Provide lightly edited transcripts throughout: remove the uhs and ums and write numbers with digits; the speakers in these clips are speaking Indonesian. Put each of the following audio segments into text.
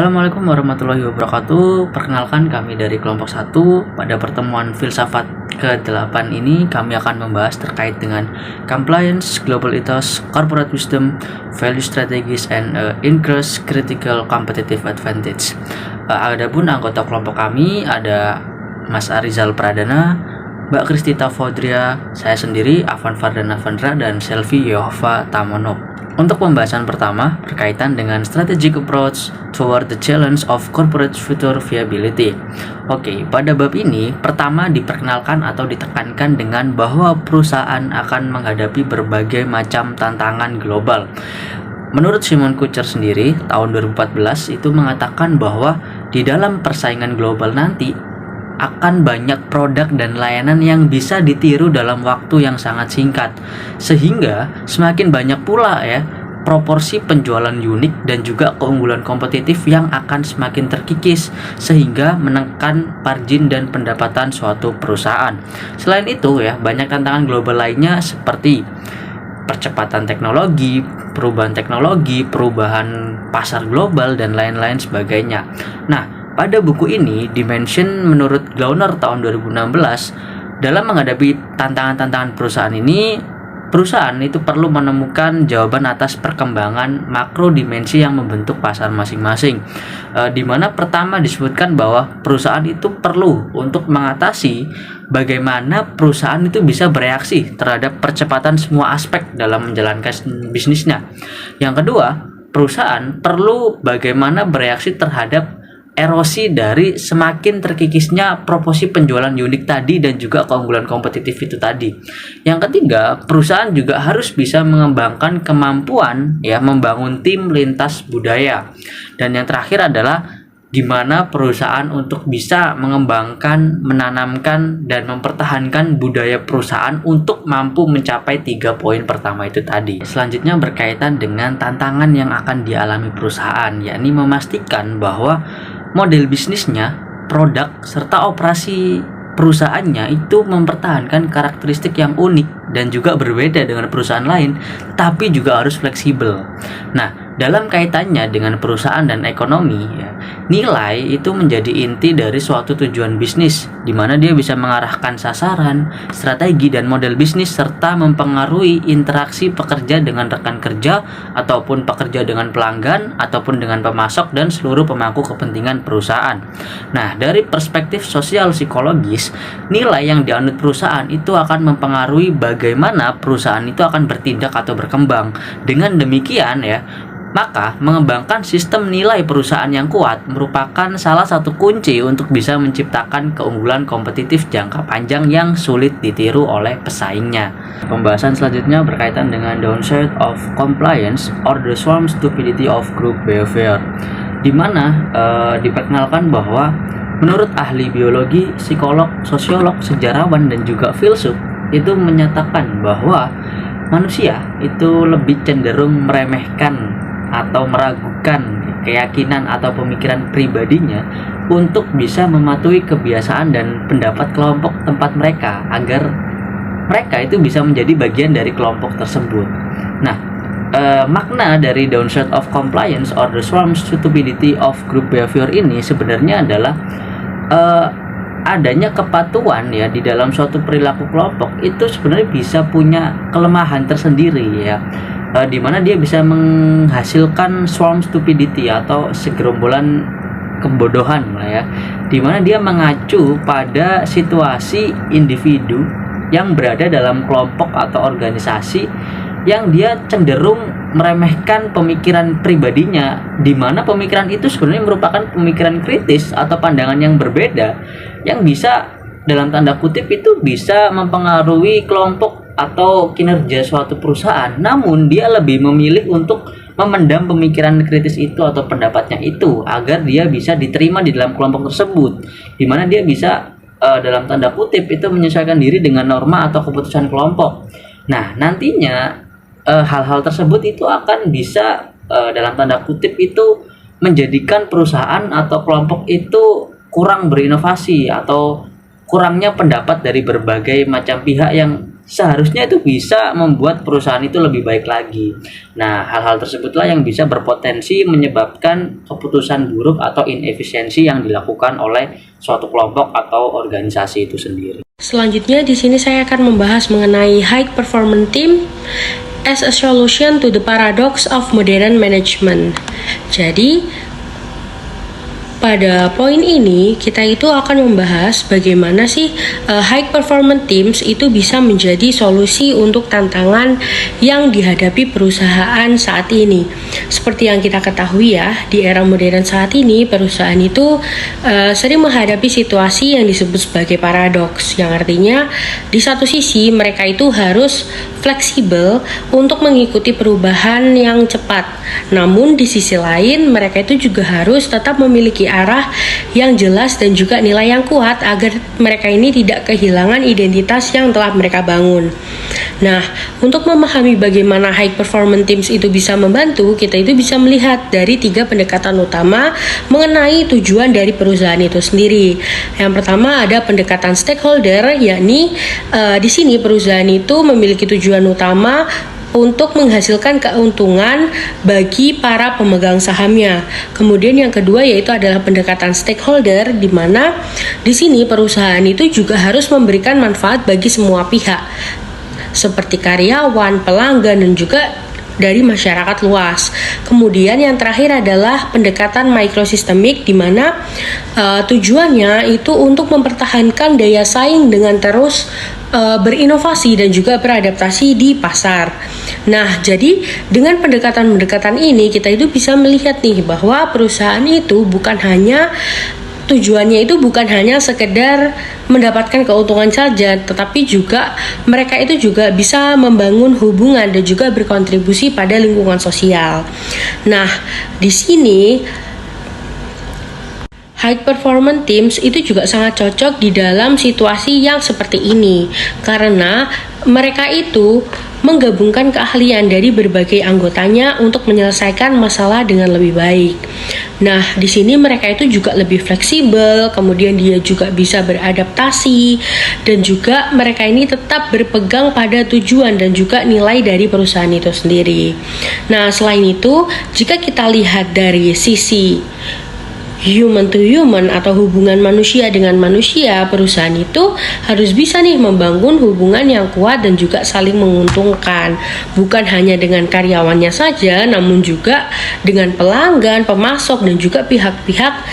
Assalamualaikum warahmatullahi wabarakatuh. Perkenalkan, kami dari kelompok 1. Pada pertemuan filsafat ke-8 ini kami akan membahas terkait dengan compliance, global ethos, corporate wisdom, value strategies, and increase critical competitive advantage. Adapun anggota kelompok kami ada Mas Arizal Pradana, Mbak Kristita Fodria, saya sendiri Avan Fardana Vandra, dan Selvi Yehova Tamono. Untuk pembahasan pertama berkaitan dengan strategic approach toward the challenge of corporate future viability. Oke, pada bab ini pertama diperkenalkan atau ditekankan dengan bahwa perusahaan akan menghadapi berbagai macam tantangan global. Menurut Simon Kucher sendiri, tahun 2014 itu mengatakan bahwa di dalam persaingan global nanti akan banyak produk dan layanan yang bisa ditiru dalam waktu yang sangat singkat, sehingga semakin banyak pula proporsi penjualan unik dan juga keunggulan kompetitif yang akan semakin terkikis, sehingga menekan margin dan pendapatan suatu perusahaan. Selain itu banyak tantangan global lainnya seperti percepatan teknologi, perubahan pasar global, dan lain-lain sebagainya. Nah, pada buku ini, Dimension menurut Glauner tahun 2016, dalam menghadapi tantangan-tantangan perusahaan ini, perusahaan itu perlu menemukan jawaban atas perkembangan makro dimensi yang membentuk pasar masing-masing. Di mana pertama disebutkan bahwa perusahaan itu perlu untuk mengatasi bagaimana perusahaan itu bisa bereaksi terhadap percepatan semua aspek dalam menjalankan bisnisnya. Yang kedua, perusahaan perlu bagaimana bereaksi terhadap erosi dari semakin terkikisnya proporsi penjualan unik tadi dan juga keunggulan kompetitif itu tadi. Yang ketiga, perusahaan juga harus bisa mengembangkan kemampuan membangun tim lintas budaya. Dan yang terakhir adalah gimana perusahaan untuk bisa mengembangkan, menanamkan, dan mempertahankan budaya perusahaan untuk mampu mencapai 3 poin pertama itu tadi. Selanjutnya berkaitan dengan tantangan yang akan dialami perusahaan, yakni memastikan bahwa model bisnisnya, produk, serta operasi perusahaannya itu mempertahankan karakteristik yang unik dan juga berbeda dengan perusahaan lain, tapi juga harus fleksibel. Nah, dalam kaitannya dengan perusahaan dan ekonomi, nilai itu menjadi inti dari suatu tujuan bisnis, di mana dia bisa mengarahkan sasaran, strategi, dan model bisnis, serta mempengaruhi interaksi pekerja dengan rekan kerja, ataupun pekerja dengan pelanggan, ataupun dengan pemasok, dan seluruh pemangku kepentingan perusahaan. Nah, dari perspektif sosial psikologis, nilai yang dianut perusahaan itu akan mempengaruhi bagaimana perusahaan itu akan bertindak atau berkembang. Dengan demikian maka mengembangkan sistem nilai perusahaan yang kuat merupakan salah satu kunci untuk bisa menciptakan keunggulan kompetitif jangka panjang yang sulit ditiru oleh pesaingnya. Pembahasan selanjutnya berkaitan dengan downside of compliance or the swarm stupidity of group behavior, di mana diperkenalkan bahwa menurut ahli biologi, psikolog, sosiolog, sejarawan, dan juga filsuf itu menyatakan bahwa manusia itu lebih cenderung meremehkan atau meragukan keyakinan atau pemikiran pribadinya untuk bisa mematuhi kebiasaan dan pendapat kelompok tempat mereka agar mereka itu bisa menjadi bagian dari kelompok tersebut. Nah, makna dari downside of compliance or the swarm stupidity of group behavior ini sebenarnya adalah adanya kepatuhan di dalam suatu perilaku kelompok itu sebenarnya bisa punya kelemahan tersendiri di mana dia bisa menghasilkan swarm stupidity atau segerombolan kebodohan di mana dia mengacu pada situasi individu yang berada dalam kelompok atau organisasi yang dia cenderung meremehkan pemikiran pribadinya, di mana pemikiran itu sebenarnya merupakan pemikiran kritis atau pandangan yang berbeda yang bisa dalam tanda kutip itu bisa mempengaruhi kelompok atau kinerja suatu perusahaan, namun dia lebih memilih untuk memendam pemikiran kritis itu atau pendapatnya itu agar dia bisa diterima di dalam kelompok tersebut, di mana dia bisa dalam tanda kutip itu menyesuaikan diri dengan norma atau keputusan kelompok. Nah, nantinya hal-hal tersebut itu akan bisa dalam tanda kutip itu menjadikan perusahaan atau kelompok itu kurang berinovasi atau kurangnya pendapat dari berbagai macam pihak yang seharusnya itu bisa membuat perusahaan itu lebih baik lagi. Nah, hal-hal tersebutlah yang bisa berpotensi menyebabkan keputusan buruk atau inefisiensi yang dilakukan oleh suatu kelompok atau organisasi itu sendiri. Selanjutnya di sini saya akan membahas mengenai high performance team as a solution to the paradox of modern management. Jadi pada poin ini kita itu akan membahas bagaimana sih high performance teams itu bisa menjadi solusi untuk tantangan yang dihadapi perusahaan saat ini. Seperti yang kita ketahui ya, di era modern saat ini perusahaan itu sering menghadapi situasi yang disebut sebagai paradoks, yang artinya di satu sisi mereka itu harus fleksibel untuk mengikuti perubahan yang cepat. Namun di sisi lain mereka itu juga harus tetap memiliki arah yang jelas dan juga nilai yang kuat agar mereka ini tidak kehilangan identitas yang telah mereka bangun. Nah, untuk memahami bagaimana high performance teams itu bisa membantu, kita itu bisa melihat dari 3 pendekatan utama mengenai tujuan dari perusahaan itu sendiri. Yang pertama ada pendekatan stakeholder, yakni di sini perusahaan itu memiliki tujuan utama untuk menghasilkan keuntungan bagi para pemegang sahamnya. Kemudian yang kedua yaitu adalah pendekatan stakeholder, di mana di sini perusahaan itu juga harus memberikan manfaat bagi semua pihak, seperti karyawan, pelanggan, dan juga dari masyarakat luas. Kemudian yang terakhir adalah pendekatan microsystemik, di mana tujuannya itu untuk mempertahankan daya saing dengan terus berinovasi dan juga beradaptasi di pasar. Nah, jadi dengan pendekatan-pendekatan ini kita itu bisa melihat nih bahwa perusahaan itu tujuannya itu bukan hanya sekedar mendapatkan keuntungan saja, tetapi juga mereka itu juga bisa membangun hubungan dan juga berkontribusi pada lingkungan sosial. Nah, di sini high performance teams itu juga sangat cocok di dalam situasi yang seperti ini, karena mereka itu menggabungkan keahlian dari berbagai anggotanya untuk menyelesaikan masalah dengan lebih baik. Nah, di sini mereka itu juga lebih fleksibel, kemudian dia juga bisa beradaptasi, dan juga mereka ini tetap berpegang pada tujuan dan juga nilai dari perusahaan itu sendiri. Nah, selain itu, jika kita lihat dari sisi human to human atau hubungan manusia dengan manusia, perusahaan itu harus bisa nih membangun hubungan yang kuat dan juga saling menguntungkan, bukan hanya dengan karyawannya saja, namun juga dengan pelanggan, pemasok, dan juga pihak-pihak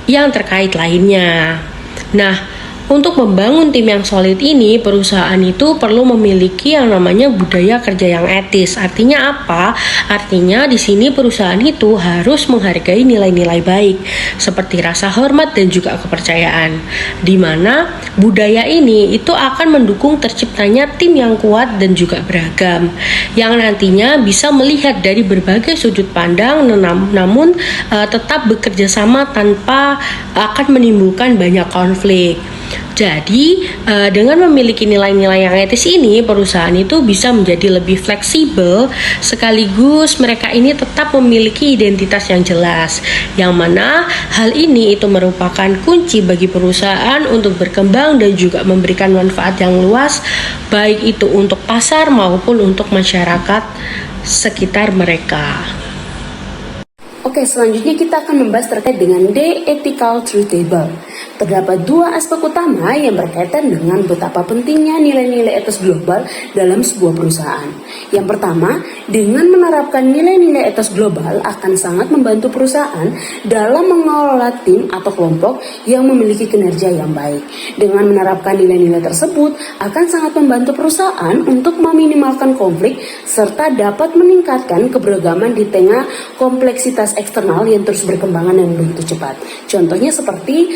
yang terkait lainnya. Nah, untuk membangun tim yang solid ini, perusahaan itu perlu memiliki yang namanya budaya kerja yang etis. Artinya apa? Artinya di sini perusahaan itu harus menghargai nilai-nilai baik seperti rasa hormat dan juga kepercayaan. Di mana budaya ini itu akan mendukung terciptanya tim yang kuat dan juga beragam, yang nantinya bisa melihat dari berbagai sudut pandang, namun tetap bekerja sama tanpa akan menimbulkan banyak konflik. Jadi, dengan memiliki nilai-nilai yang etis ini, perusahaan itu bisa menjadi lebih fleksibel, sekaligus mereka ini tetap memiliki identitas yang jelas, yang mana hal ini itu merupakan kunci bagi perusahaan untuk berkembang dan juga memberikan manfaat yang luas, baik itu untuk pasar maupun untuk masyarakat sekitar mereka. Oke, selanjutnya kita akan membahas terkait dengan The Ethical Truth Table. Terdapat 2 aspek utama yang berkaitan dengan betapa pentingnya nilai-nilai etos global dalam sebuah perusahaan. Yang pertama, dengan menerapkan nilai-nilai etos global akan sangat membantu perusahaan dalam mengelola tim atau kelompok yang memiliki kinerja yang baik. Dengan menerapkan nilai-nilai tersebut akan sangat membantu perusahaan untuk meminimalkan konflik serta dapat meningkatkan keberagaman di tengah kompleksitas eksternal yang terus berkembang dan begitu cepat. Contohnya seperti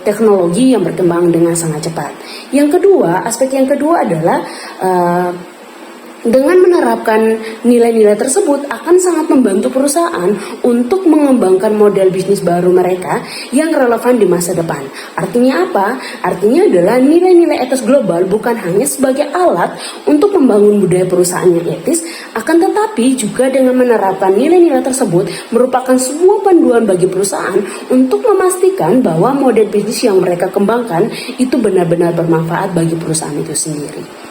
teknologi yang berkembang dengan sangat cepat. Yang kedua, aspek yang kedua adalah Dengan menerapkan nilai-nilai tersebut akan sangat membantu perusahaan untuk mengembangkan model bisnis baru mereka yang relevan di masa depan. Artinya apa? Artinya adalah nilai-nilai etos global bukan hanya sebagai alat untuk membangun budaya perusahaan yang etis, akan tetapi juga dengan menerapkan nilai-nilai tersebut merupakan sebuah panduan bagi perusahaan untuk memastikan bahwa model bisnis yang mereka kembangkan itu benar-benar bermanfaat bagi perusahaan itu sendiri.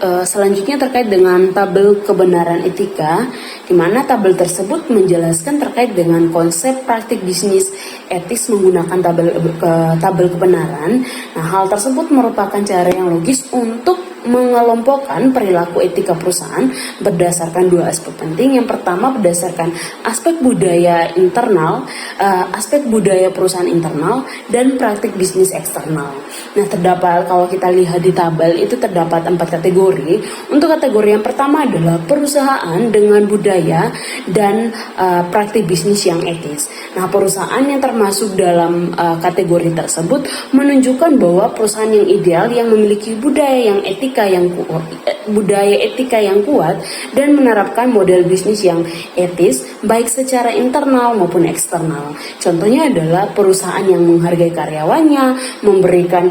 Selanjutnya terkait dengan tabel kebenaran etika, di mana tabel tersebut menjelaskan terkait dengan konsep praktik bisnis etis menggunakan tabel kebenaran. Nah, hal tersebut merupakan cara yang logis untuk mengelompokkan perilaku etika perusahaan berdasarkan dua aspek penting. Yang pertama berdasarkan aspek budaya internal, aspek budaya perusahaan internal, dan praktik bisnis eksternal. Nah, terdapat, kalau kita lihat di tabel itu terdapat 4 kategori. Untuk kategori yang pertama adalah perusahaan dengan budaya dan praktik bisnis yang etis. Nah, perusahaan yang termasuk dalam kategori tersebut menunjukkan bahwa perusahaan yang ideal yang memiliki budaya etika yang kuat dan menerapkan model bisnis yang etis baik secara internal maupun eksternal. Contohnya adalah perusahaan yang menghargai karyawannya, memberikan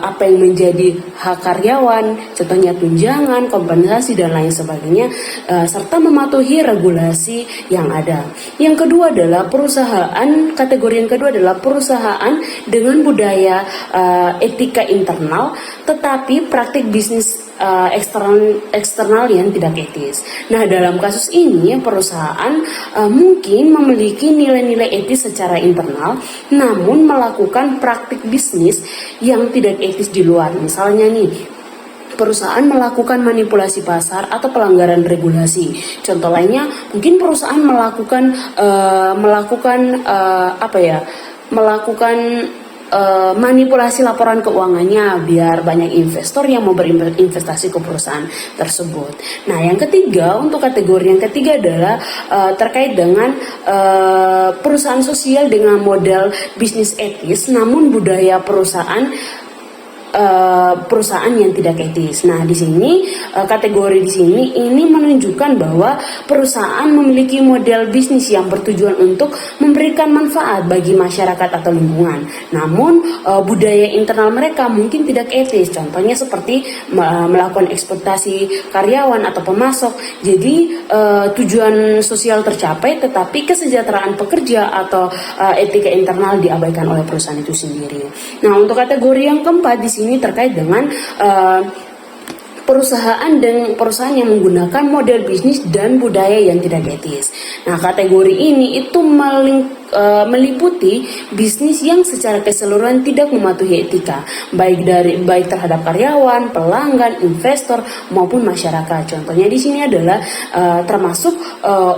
apa yang menjadi hak karyawan, contohnya tunjangan, kompensasi dan lain sebagainya, serta mematuhi regulasi yang ada. Yang kedua adalah kategori yang kedua adalah perusahaan dengan budaya etika internal tetapi praktik bisnis eksternal yang tidak etis. Nah, dalam kasus ini perusahaan mungkin memiliki nilai-nilai etis secara internal, namun melakukan praktik bisnis yang tidak etis di luar. Misalnya nih, perusahaan melakukan manipulasi pasar atau pelanggaran regulasi. Contoh lainnya, mungkin perusahaan melakukan manipulasi laporan keuangannya biar banyak investor yang mau berinvestasi ke perusahaan tersebut. Nah, yang ketiga, untuk kategori yang ketiga adalah terkait dengan perusahaan sosial dengan model bisnis etis, namun budaya perusahaan yang tidak etis. Nah, di sini kategori di sini ini menunjukkan bahwa perusahaan memiliki model bisnis yang bertujuan untuk memberikan manfaat bagi masyarakat atau lingkungan. Namun budaya internal mereka mungkin tidak etis. Contohnya seperti melakukan eksploitasi karyawan atau pemasok. Jadi tujuan sosial tercapai, tetapi kesejahteraan pekerja atau etika internal diabaikan oleh perusahaan itu sendiri. Nah, untuk kategori yang keempat di sini terkait dengan perusahaan yang menggunakan model bisnis dan budaya yang tidak etis. Nah, kategori ini itu meliputi bisnis yang secara keseluruhan tidak mematuhi etika, baik terhadap karyawan, pelanggan, investor maupun masyarakat. Contohnya di sini adalah termasuk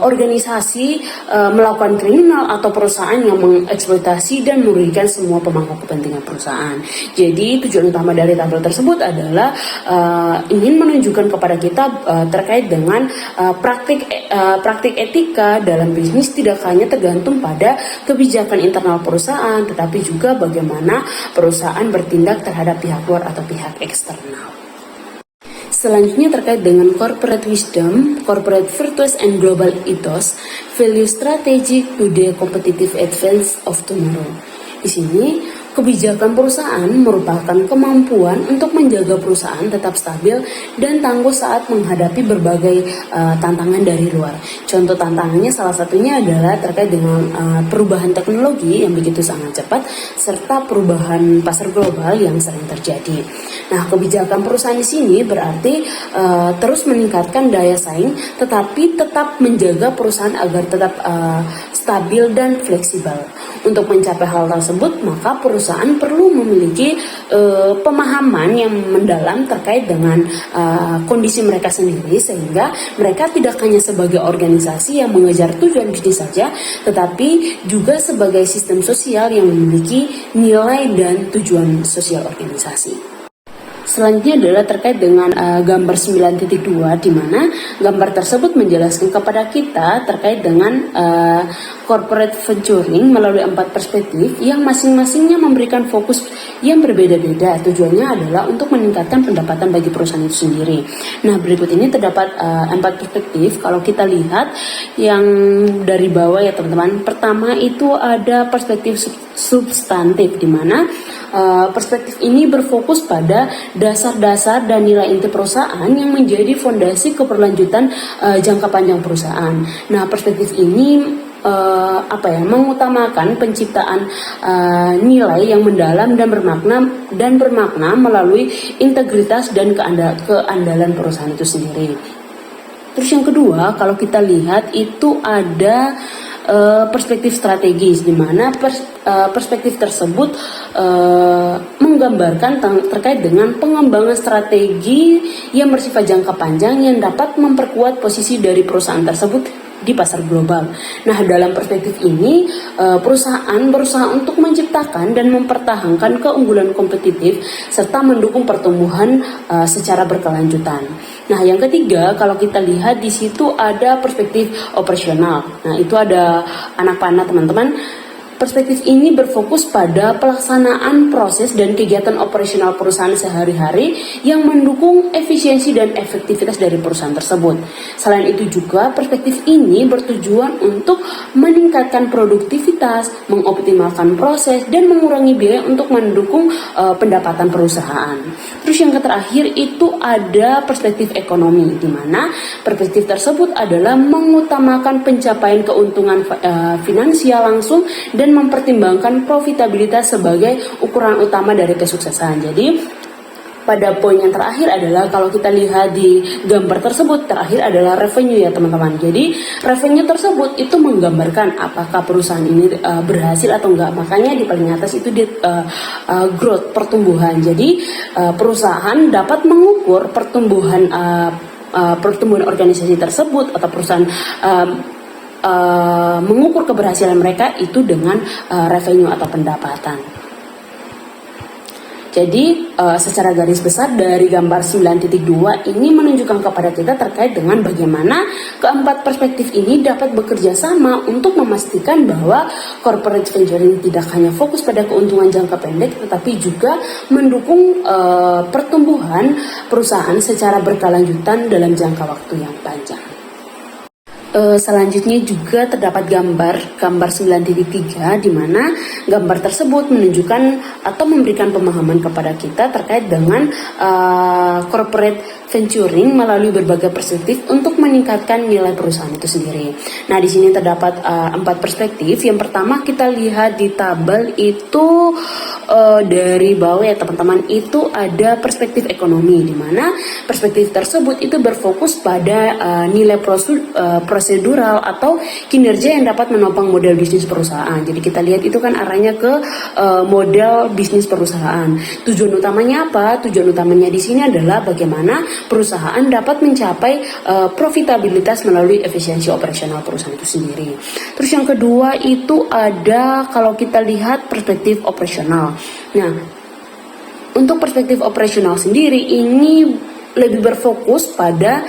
organisasi melakukan kriminal atau perusahaan yang mengeksploitasi dan merugikan semua pemangku kepentingan perusahaan. Jadi tujuan utama dari tabel tersebut adalah ingin menunjukkan kepada kita terkait dengan praktik etika dalam bisnis tidak hanya tergantung pada kebijakan internal perusahaan, tetapi juga bagaimana perusahaan bertindak terhadap pihak luar atau pihak eksternal. Selanjutnya terkait dengan corporate wisdom, corporate virtues and global ethos, value strategic to the competitive advance of tomorrow. Di sini kebijakan perusahaan merupakan kemampuan untuk menjaga perusahaan tetap stabil dan tangguh saat menghadapi berbagai tantangan dari luar. Contoh tantangannya salah satunya adalah terkait dengan perubahan teknologi yang begitu sangat cepat serta perubahan pasar global yang sering terjadi. Nah, kebijakan perusahaan di sini berarti terus meningkatkan daya saing tetapi tetap menjaga perusahaan agar tetap stabil dan fleksibel. Untuk mencapai hal tersebut, maka perusahaan perlu memiliki pemahaman yang mendalam terkait dengan kondisi mereka sendiri, sehingga mereka tidak hanya sebagai organisasi yang mengejar tujuan bisnis saja, tetapi juga sebagai sistem sosial yang memiliki nilai dan tujuan sosial organisasi. Selanjutnya adalah terkait dengan gambar 9.2, di mana gambar tersebut menjelaskan kepada kita terkait dengan corporate venturing melalui 4 perspektif yang masing-masingnya memberikan fokus yang berbeda-beda. Tujuannya adalah untuk meningkatkan pendapatan bagi perusahaan itu sendiri. Nah, berikut ini terdapat 4 perspektif. Kalau kita lihat yang dari bawah ya teman-teman. Pertama itu ada perspektif substantif, di mana perspektif ini berfokus pada dasar-dasar dan nilai inti perusahaan yang menjadi fondasi keberlanjutan jangka panjang perusahaan. Nah, perspektif ini mengutamakan penciptaan nilai yang mendalam dan bermakna melalui integritas dan keandalan perusahaan itu sendiri. Terus yang kedua, kalau kita lihat itu ada perspektif strategis, di mana perspektif tersebut menggambarkan terkait dengan pengembangan strategi yang bersifat jangka panjang yang dapat memperkuat posisi dari perusahaan tersebut di pasar global. Nah, dalam perspektif ini perusahaan berusaha untuk menciptakan dan mempertahankan keunggulan kompetitif serta mendukung pertumbuhan secara berkelanjutan. Nah, yang ketiga, kalau kita lihat di situ ada perspektif operasional. Nah, itu ada anak panah teman-teman. Perspektif ini berfokus pada pelaksanaan proses dan kegiatan operasional perusahaan sehari-hari yang mendukung efisiensi dan efektivitas dari perusahaan tersebut. Selain itu juga, perspektif ini bertujuan untuk meningkatkan produktivitas, mengoptimalkan proses, dan mengurangi biaya untuk mendukung pendapatan perusahaan. Terus yang terakhir itu ada perspektif ekonomi, di mana perspektif tersebut adalah mengutamakan pencapaian keuntungan finansial langsung dan mempertimbangkan profitabilitas sebagai ukuran utama dari kesuksesan. Jadi pada poin yang terakhir adalah kalau kita lihat di gambar tersebut, terakhir adalah revenue ya teman-teman. Jadi revenue tersebut itu menggambarkan apakah perusahaan ini berhasil atau enggak. Makanya di paling atas itu di growth, pertumbuhan. Jadi perusahaan dapat mengukur pertumbuhan organisasi tersebut atau perusahaan mengukur keberhasilan mereka itu dengan revenue atau pendapatan. Jadi secara garis besar dari gambar 9.2 ini menunjukkan kepada kita terkait dengan bagaimana keempat perspektif ini dapat bekerja sama untuk memastikan bahwa corporate venturing tidak hanya fokus pada keuntungan jangka pendek, tetapi juga mendukung pertumbuhan perusahaan secara berkelanjutan dalam jangka waktu yang panjang. Selanjutnya juga terdapat gambar 9.3, di mana gambar tersebut menunjukkan atau memberikan pemahaman kepada kita terkait dengan corporate venturing melalui berbagai perspektif untuk meningkatkan nilai perusahaan itu sendiri. Nah, di sini terdapat 4 perspektif. Yang pertama kita lihat di tabel itu dari bawah ya teman-teman, itu ada perspektif ekonomi, di mana perspektif tersebut itu berfokus pada nilai prosedural atau kinerja yang dapat menopang model bisnis perusahaan. Jadi kita lihat itu kan arahnya ke model bisnis perusahaan. Tujuan utamanya apa? Tujuan utamanya di sini adalah bagaimana perusahaan dapat mencapai profitabilitas melalui efisiensi operasional perusahaan itu sendiri. Terus yang kedua itu ada kalau kita lihat perspektif operasional. Nah, untuk perspektif operasional sendiri ini lebih berfokus pada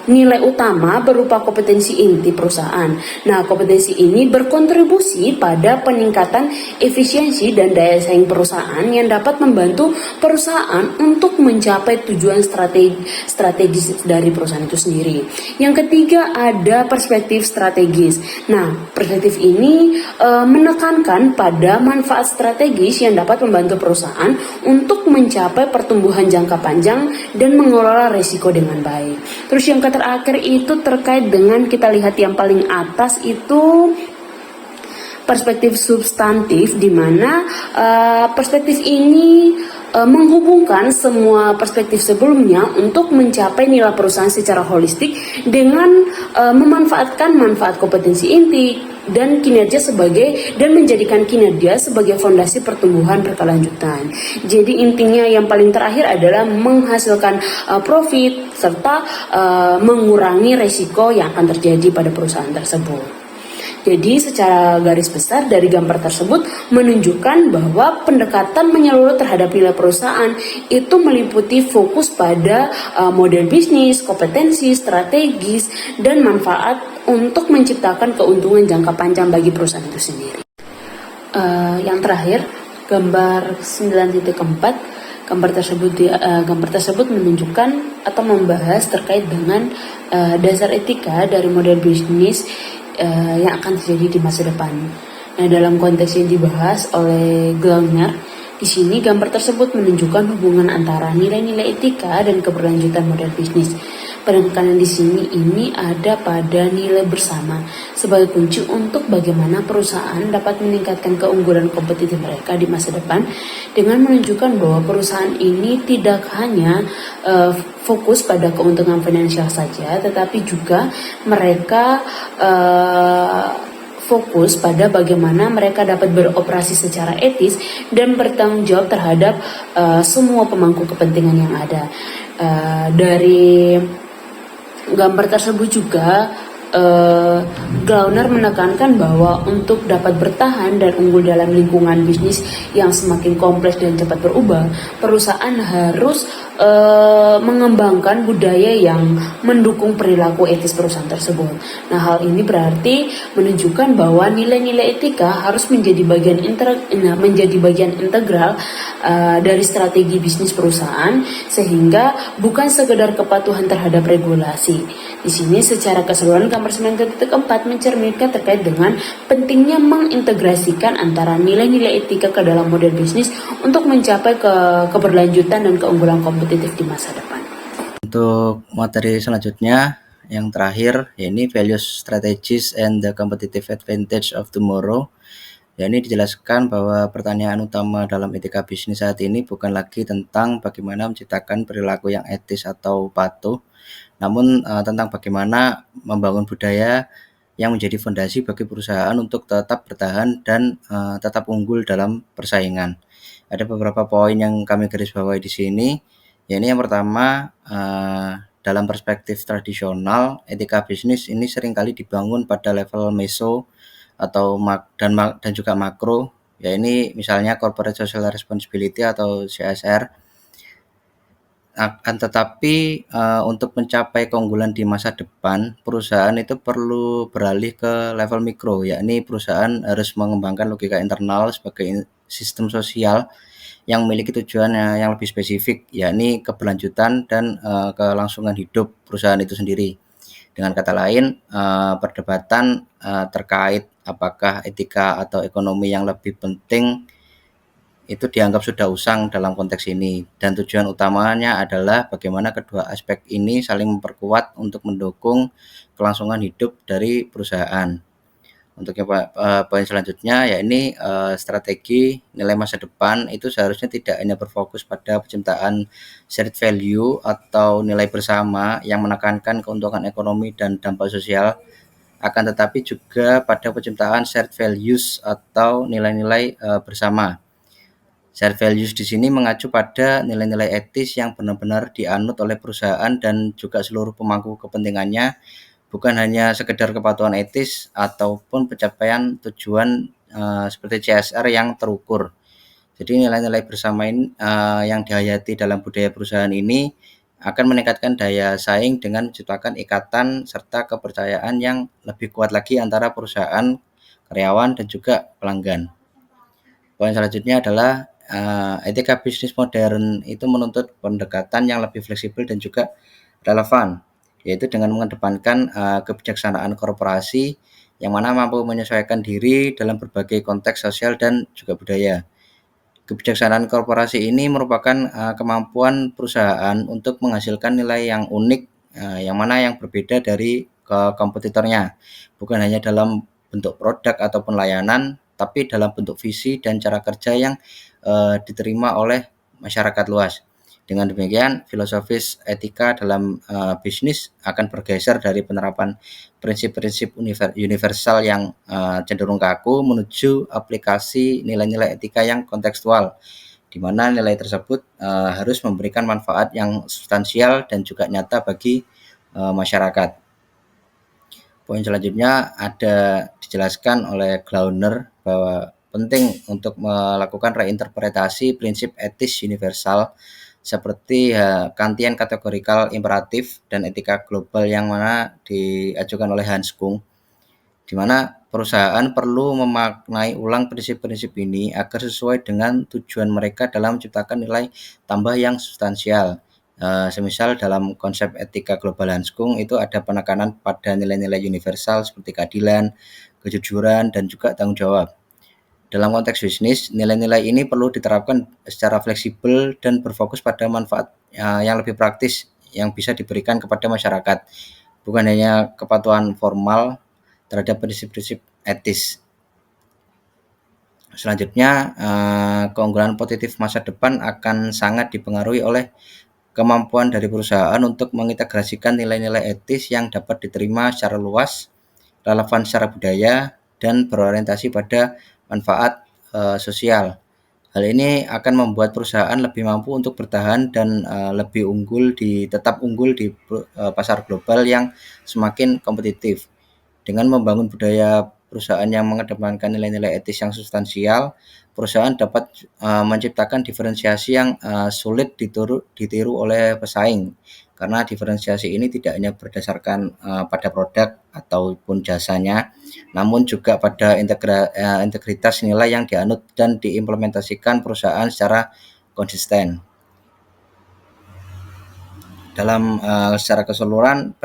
nilai utama berupa kompetensi inti perusahaan. Nah, kompetensi ini berkontribusi pada peningkatan efisiensi dan daya saing perusahaan yang dapat membantu perusahaan untuk mencapai tujuan strategis dari perusahaan itu sendiri. Yang ketiga ada perspektif strategis. Nah, perspektif ini menekankan pada manfaat strategis yang dapat membantu perusahaan untuk mencapai pertumbuhan jangka panjang dan mengelola risiko dengan baik. Terus yang terakhir itu terkait dengan kita lihat yang paling atas itu perspektif substantif, di mana perspektif ini menghubungkan semua perspektif sebelumnya untuk mencapai nilai perusahaan secara holistik dengan memanfaatkan manfaat kompetensi inti dan kinerja dan menjadikan kinerja sebagai fondasi pertumbuhan berkelanjutan. Jadi intinya yang paling terakhir adalah menghasilkan profit serta mengurangi resiko yang akan terjadi pada perusahaan tersebut. Jadi secara garis besar dari gambar tersebut menunjukkan bahwa pendekatan menyeluruh terhadap nilai perusahaan itu meliputi fokus pada model bisnis, kompetensi, strategis, dan manfaat untuk menciptakan keuntungan jangka panjang bagi perusahaan itu sendiri. Yang terakhir, gambar 9.4. Gambar tersebut menunjukkan atau membahas terkait dengan dasar etika dari model bisnis yang akan terjadi di masa depan. Nah, dalam konteks yang dibahas oleh Glauner, di sini gambar tersebut menunjukkan hubungan antara nilai-nilai etika dan keberlanjutan model bisnis. Penekanan di sini ini ada pada nilai bersama sebagai kunci untuk bagaimana perusahaan dapat meningkatkan keunggulan kompetitif mereka di masa depan dengan menunjukkan bahwa perusahaan ini tidak hanya fokus pada keuntungan finansial saja, tetapi juga mereka fokus pada bagaimana mereka dapat beroperasi secara etis dan bertanggung jawab terhadap semua pemangku kepentingan yang ada. Dari gambar tersebut juga Glauner menekankan bahwa untuk dapat bertahan dan unggul dalam lingkungan bisnis yang semakin kompleks dan cepat berubah, perusahaan harus mengembangkan budaya yang mendukung perilaku etis perusahaan tersebut. Nah, hal ini berarti menunjukkan bahwa nilai-nilai etika harus menjadi bagian integral dari strategi bisnis perusahaan, sehingga bukan sekedar kepatuhan terhadap regulasi. Di sini secara keseluruhan gambar 9.4 mencerminkan terkait dengan pentingnya mengintegrasikan antara nilai-nilai etika ke dalam model bisnis untuk mencapai keberlanjutan dan keunggulan kompetitif di masa depan. Untuk materi selanjutnya yang terakhir, yakni values, strategies, and the competitive advantage of tomorrow. Ya, ini dijelaskan bahwa pertanyaan utama dalam etika bisnis saat ini bukan lagi tentang bagaimana menciptakan perilaku yang etis atau patuh, namun tentang bagaimana membangun budaya yang menjadi fondasi bagi perusahaan untuk tetap bertahan dan tetap unggul dalam persaingan. Ada beberapa poin yang kami garis bawahi di sini. Ya, ini yang pertama, dalam perspektif tradisional, etika bisnis ini seringkali dibangun pada level meso atau dan juga makro. Ya, ini misalnya corporate social responsibility atau CSR. Akan tetapi untuk mencapai keunggulan di masa depan, perusahaan itu perlu beralih ke level mikro, yakni perusahaan harus mengembangkan logika internal sebagai sistem sosial yang memiliki tujuan yang lebih spesifik, yakni keberlanjutan dan kelangsungan hidup perusahaan itu sendiri. Dengan kata lain, perdebatan terkait apakah etika atau ekonomi yang lebih penting itu dianggap sudah usang dalam konteks ini, dan tujuan utamanya adalah bagaimana kedua aspek ini saling memperkuat untuk mendukung kelangsungan hidup dari perusahaan. Untuk yang poin selanjutnya, yakni strategi nilai masa depan itu seharusnya tidak hanya berfokus pada penciptaan shared value atau nilai bersama yang menekankan keuntungan ekonomi dan dampak sosial, akan tetapi juga pada penciptaan shared values atau nilai-nilai bersama. Shared values di sini mengacu pada nilai-nilai etis yang benar-benar dianut oleh perusahaan dan juga seluruh pemangku kepentingannya, bukan hanya sekedar kepatuhan etis ataupun pencapaian tujuan seperti CSR yang terukur. Jadi nilai-nilai bersama ini yang dihayati dalam budaya perusahaan ini akan meningkatkan daya saing dengan menciptakan ikatan serta kepercayaan yang lebih kuat lagi antara perusahaan, karyawan, dan juga pelanggan. Poin selanjutnya adalah etika bisnis modern itu menuntut pendekatan yang lebih fleksibel dan juga relevan, yaitu dengan mengedepankan kebijaksanaan korporasi yang mana mampu menyesuaikan diri dalam berbagai konteks sosial dan juga budaya. Kebijaksanaan korporasi ini merupakan kemampuan perusahaan untuk menghasilkan nilai yang unik, yang mana yang berbeda dari kompetitornya, bukan hanya dalam bentuk produk ataupun layanan, tapi dalam bentuk visi dan cara kerja yang diterima oleh masyarakat luas. Dengan demikian, filosofis etika dalam bisnis akan bergeser dari penerapan prinsip-prinsip universal yang cenderung kaku menuju aplikasi nilai-nilai etika yang kontekstual, di mana nilai tersebut harus memberikan manfaat yang substansial dan juga nyata bagi masyarakat. Poin selanjutnya ada dijelaskan oleh Glauner bahwa penting untuk melakukan reinterpretasi prinsip etis universal seperti Kantian kategorikal imperatif dan etika global yang mana diajukan oleh Hans Kung, di mana perusahaan perlu memaknai ulang prinsip-prinsip ini agar sesuai dengan tujuan mereka dalam menciptakan nilai tambah yang substansial. Semisal dalam konsep etika global Hans Kung itu ada penekanan pada nilai-nilai universal seperti keadilan, kejujuran, dan juga tanggung jawab. Dalam konteks bisnis, nilai-nilai ini perlu diterapkan secara fleksibel dan berfokus pada manfaat yang lebih praktis yang bisa diberikan kepada masyarakat, bukan hanya kepatuhan formal terhadap prinsip-prinsip etis. Selanjutnya, keunggulan positif masa depan akan sangat dipengaruhi oleh kemampuan dari perusahaan untuk mengintegrasikan nilai-nilai etis yang dapat diterima secara luas, relevan secara budaya, dan berorientasi pada manfaat sosial. Hal ini akan membuat perusahaan lebih mampu untuk bertahan dan tetap unggul di pasar global yang semakin kompetitif. Dengan membangun budaya perusahaan yang mengedepankan nilai-nilai etis yang substansial, perusahaan dapat menciptakan diferensiasi yang sulit ditiru oleh pesaing. Karena diferensiasi ini tidak hanya berdasarkan pada produk ataupun jasanya, namun juga pada integritas nilai yang dianut dan diimplementasikan perusahaan secara konsisten. Secara keseluruhan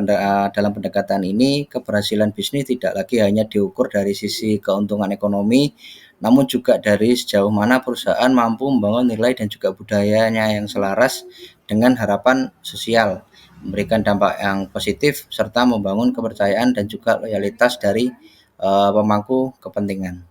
dalam pendekatan ini, keberhasilan bisnis tidak lagi hanya diukur dari sisi keuntungan ekonomi, namun juga dari sejauh mana perusahaan mampu membangun nilai dan juga budayanya yang selaras dengan harapan sosial, memberikan dampak yang positif serta membangun kepercayaan dan juga loyalitas dari pemangku kepentingan.